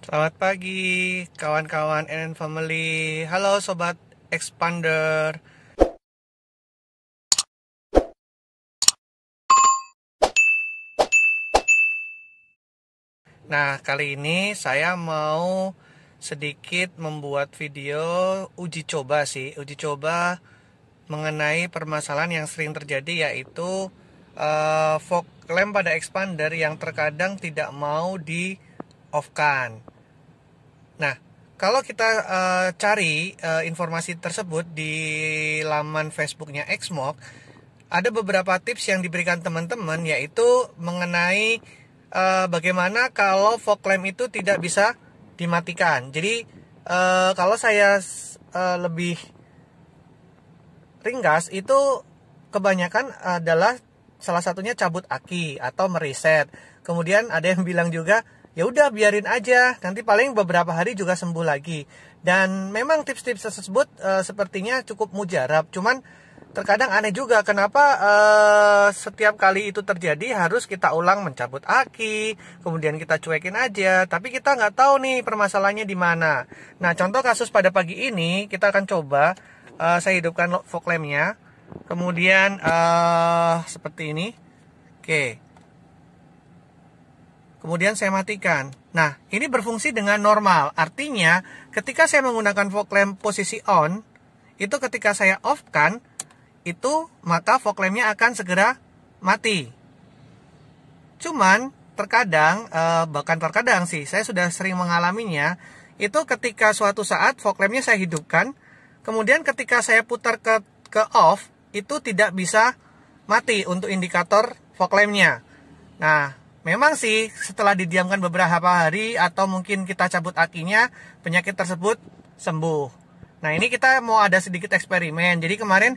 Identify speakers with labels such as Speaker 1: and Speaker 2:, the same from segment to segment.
Speaker 1: Selamat pagi kawan-kawan NN Family. Halo sobat expander. Nah, kali ini saya mau sedikit membuat video uji coba Uji coba mengenai permasalahan yang sering terjadi, yaitu fog lamp pada expander yang terkadang tidak mau di off-kan. Nah, kalau kita cari informasi tersebut di laman Facebooknya Xmog, ada beberapa tips yang diberikan teman-teman, yaitu mengenai bagaimana kalau fog lamp itu tidak bisa dimatikan. Jadi kalau saya lebih ringkas, itu kebanyakan adalah salah satunya cabut aki atau mereset. Kemudian ada yang bilang juga, ya udah biarin aja, nanti paling beberapa hari juga sembuh lagi. Dan memang tips-tips tersebut sepertinya cukup mujarab. Cuman terkadang aneh juga, kenapa setiap kali itu terjadi harus kita ulang mencabut aki, kemudian kita cuekin aja, tapi kita nggak tahu nih permasalahannya di mana. Nah, contoh kasus pada pagi ini, kita akan coba saya hidupkan fog lamp-nya, kemudian seperti ini. Oke. Kemudian saya matikan. Nah, ini berfungsi dengan normal. Artinya, ketika saya menggunakan fog lamp posisi on, itu ketika saya off-kan, itu maka fog lamp-nya akan segera mati. Cuman, terkadang, bahkan terkadang sih, saya sudah sering mengalaminya, itu ketika suatu saat fog lamp-nya saya hidupkan, kemudian ketika saya putar ke off, itu tidak bisa mati untuk indikator fog lamp-nya. Nah, memang sih setelah didiamkan beberapa hari atau mungkin kita cabut akinya, penyakit tersebut sembuh. Nah, ini kita mau ada sedikit eksperimen. Jadi kemarin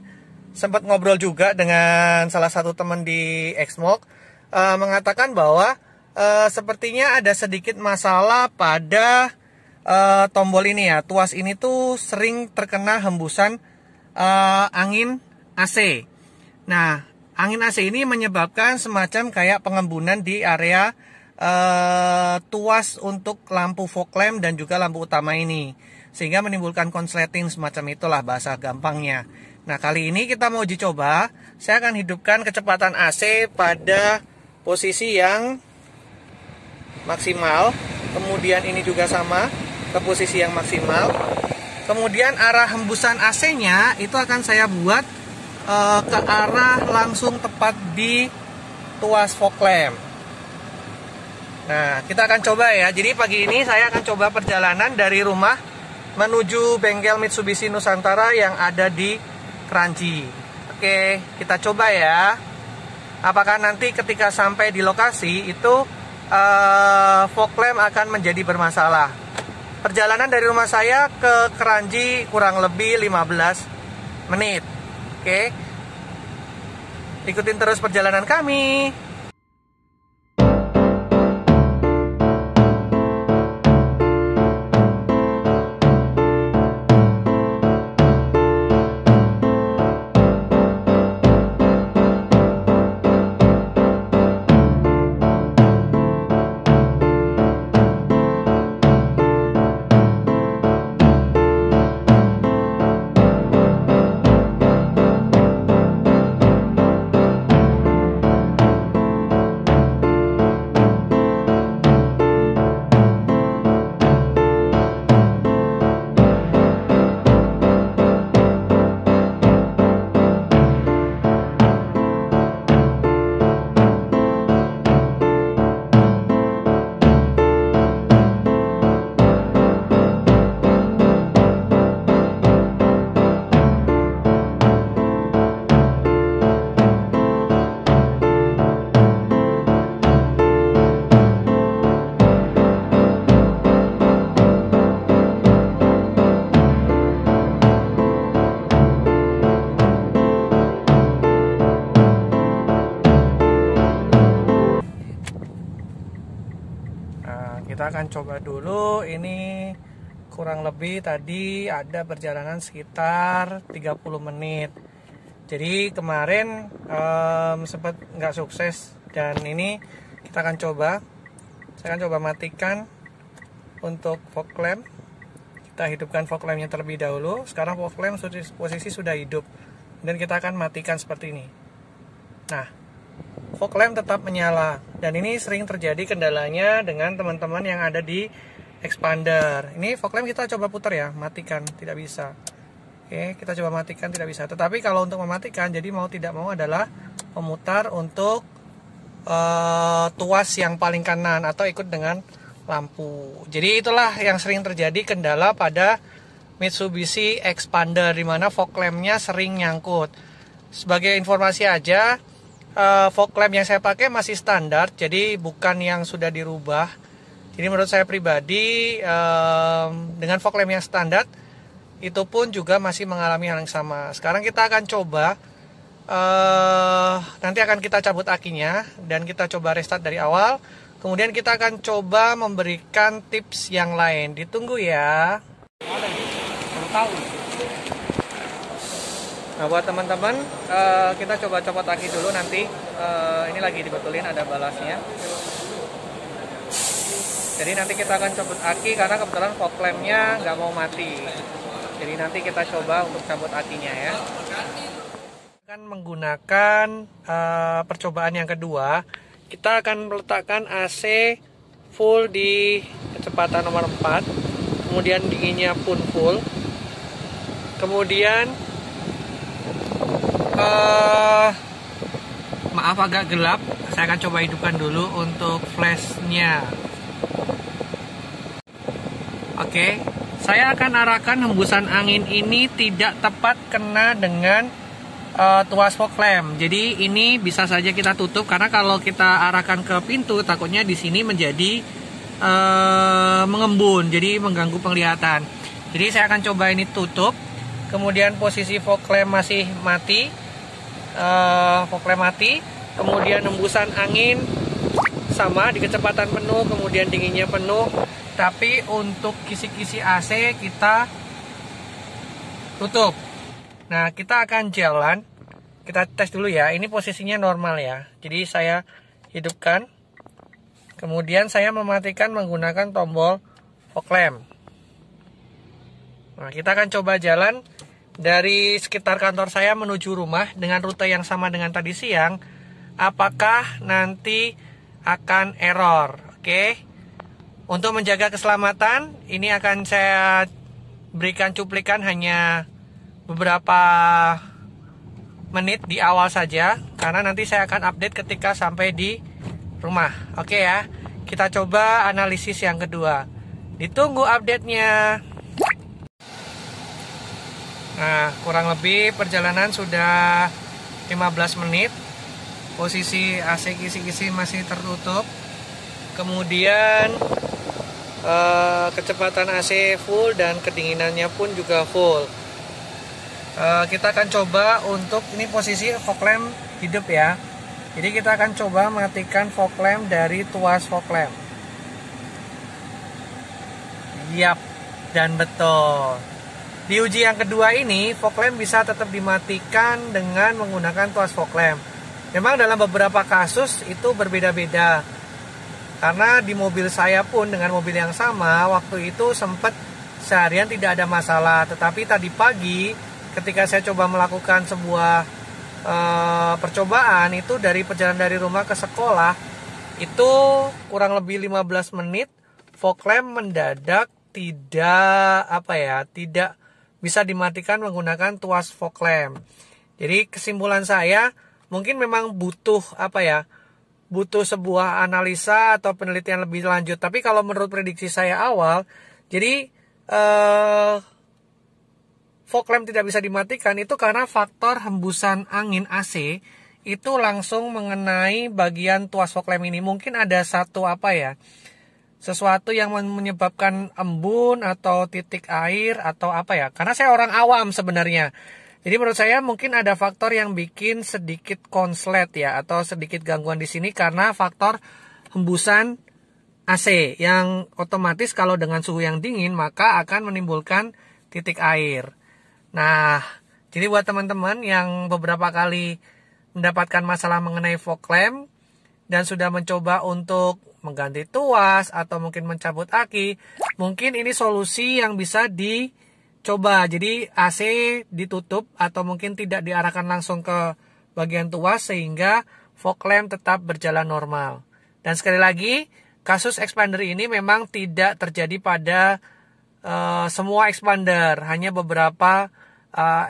Speaker 1: sempat ngobrol juga dengan salah satu teman di Xmog, mengatakan bahwa sepertinya ada sedikit masalah pada tombol ini ya. Tuas ini tuh sering terkena hembusan angin AC. Nah, angin AC ini menyebabkan semacam kayak pengembunan di area tuas untuk lampu fog lamp dan juga lampu utama ini, sehingga menimbulkan konsleting semacam itulah bahasa gampangnya. Nah, kali ini kita mau uji coba. Saya akan hidupkan kecepatan AC pada posisi yang maksimal, kemudian ini juga sama ke posisi yang maksimal. Kemudian arah hembusan AC-nya itu akan saya buat ke arah langsung tepat di tuas fog lamp. Nah, kita akan coba ya. Jadi pagi ini saya akan coba perjalanan dari rumah menuju bengkel Mitsubishi Nusantara yang ada di Kranji. Oke, kita coba ya. Apakah nanti ketika sampai di lokasi itu fog lamp akan menjadi bermasalah. Perjalanan dari rumah saya ke Kranji kurang lebih 15 menit. Oke, ikutin terus perjalanan kami. Kita akan coba dulu. Ini kurang lebih tadi ada perjalanan sekitar 30 menit. Jadi kemarin sempat nggak sukses, dan ini kita akan coba. Saya akan coba matikan untuk fog lamp. Kita hidupkan fog lampnya terlebih dahulu. Sekarang fog lamp posisi sudah hidup. Dan kita akan matikan seperti ini. Nah, fog lamp tetap menyala. Dan ini sering terjadi kendalanya dengan teman-teman yang ada di expander. Ini fog lamp kita coba putar ya, matikan, tidak bisa. Oke, kita coba matikan, tidak bisa. Tetapi kalau untuk mematikan, jadi mau tidak mau adalah memutar untuk tuas yang paling kanan atau ikut dengan lampu. Jadi itulah yang sering terjadi kendala pada Mitsubishi Expander, di mana fog lampnya sering nyangkut. Sebagai informasi aja, fog lamp yang saya pakai masih standar, jadi bukan yang sudah dirubah. Jadi menurut saya pribadi, dengan fog lamp yang standar itu pun juga masih mengalami hal yang sama. Sekarang kita akan coba, nanti akan kita cabut akinya dan kita coba restart dari awal. Kemudian kita akan coba memberikan tips yang lain. Ditunggu ya. Nah, buat teman-teman, kita coba copot aki dulu nanti. Ini lagi dibetulin, ada balasnya. Jadi nanti kita akan cabut aki karena kebetulan fog lampnya nggak mau mati. Jadi nanti kita coba untuk cabut akinya ya. Akan menggunakan percobaan yang kedua. Kita akan meletakkan AC full di kecepatan nomor 4. Kemudian dinginnya pun full. Kemudian maaf agak gelap, saya akan coba hidupkan dulu untuk flashnya. Oke, saya akan arahkan hembusan angin ini tidak tepat kena dengan tuas fog lamp. Jadi ini bisa saja kita tutup karena kalau kita arahkan ke pintu takutnya di sini menjadi mengembun, jadi mengganggu penglihatan. Jadi saya akan coba ini tutup. Kemudian posisi fog lamp masih mati, fog lamp mati. Kemudian hembusan angin sama di kecepatan penuh, kemudian dinginnya penuh. Tapi untuk kisi-kisi AC kita tutup. Nah, kita akan jalan. Kita tes dulu ya. Ini posisinya normal ya. Jadi saya hidupkan. Kemudian saya mematikan menggunakan tombol fog lamp. Nah, kita akan coba jalan dari sekitar kantor saya menuju rumah dengan rute yang sama dengan tadi siang. Apakah nanti akan error? Oke. Untuk menjaga keselamatan, ini akan saya berikan cuplikan hanya beberapa menit di awal saja, karena nanti saya akan update ketika sampai di rumah. Oke ya, kita coba analisis yang kedua. Ditunggu update-nya. Nah, kurang lebih perjalanan sudah 15 menit. Posisi AC kisi-kisi masih tertutup. Kemudian kecepatan AC full dan kedinginannya pun juga full. Kita akan coba untuk ini posisi fog lamp hidup ya. Jadi kita akan coba matikan fog lamp dari tuas fog lamp. Yap, dan betul. Di uji yang kedua ini fog lamp bisa tetap dimatikan dengan menggunakan tuas fog lamp. Memang dalam beberapa kasus itu berbeda-beda. Karena di mobil saya pun dengan mobil yang sama waktu itu sempat seharian tidak ada masalah. Tetapi tadi pagi ketika saya coba melakukan sebuah percobaan itu dari perjalanan dari rumah ke sekolah itu kurang lebih 15 menit fog lamp mendadak tidak bisa dimatikan menggunakan tuas fog lamp. Jadi kesimpulan saya mungkin memang butuh sebuah analisa atau penelitian lebih lanjut. Tapi kalau menurut prediksi saya awal, jadi fog lamp tidak bisa dimatikan itu karena faktor hembusan angin AC itu langsung mengenai bagian tuas fog lamp ini. Mungkin ada sesuatu yang menyebabkan embun atau titik air atau karena saya orang awam sebenarnya. Jadi menurut saya mungkin ada faktor yang bikin sedikit konslet ya, atau sedikit gangguan di sini karena faktor hembusan AC yang otomatis kalau dengan suhu yang dingin maka akan menimbulkan titik air. Nah, jadi buat teman-teman yang beberapa kali mendapatkan masalah mengenai fog lamp dan sudah mencoba untuk mengganti tuas atau mungkin mencabut aki, mungkin ini solusi yang bisa dicoba. Jadi AC ditutup atau mungkin tidak diarahkan langsung ke bagian tuas sehingga fog lamp tetap berjalan normal. Dan sekali lagi, kasus expander ini memang tidak terjadi pada semua expander, hanya beberapa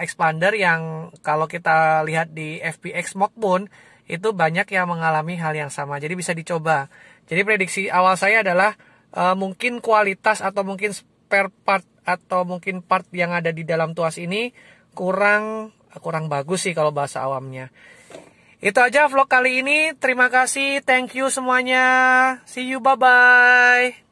Speaker 1: expander yang kalau kita lihat di FPX Mock pun itu banyak yang mengalami hal yang sama. Jadi bisa dicoba. Jadi prediksi awal saya adalah mungkin kualitas atau mungkin spare part atau mungkin part yang ada di dalam tuas ini kurang bagus sih kalau bahasa awamnya. Itu aja vlog kali ini. Terima kasih. Thank you semuanya. See you. Bye-bye.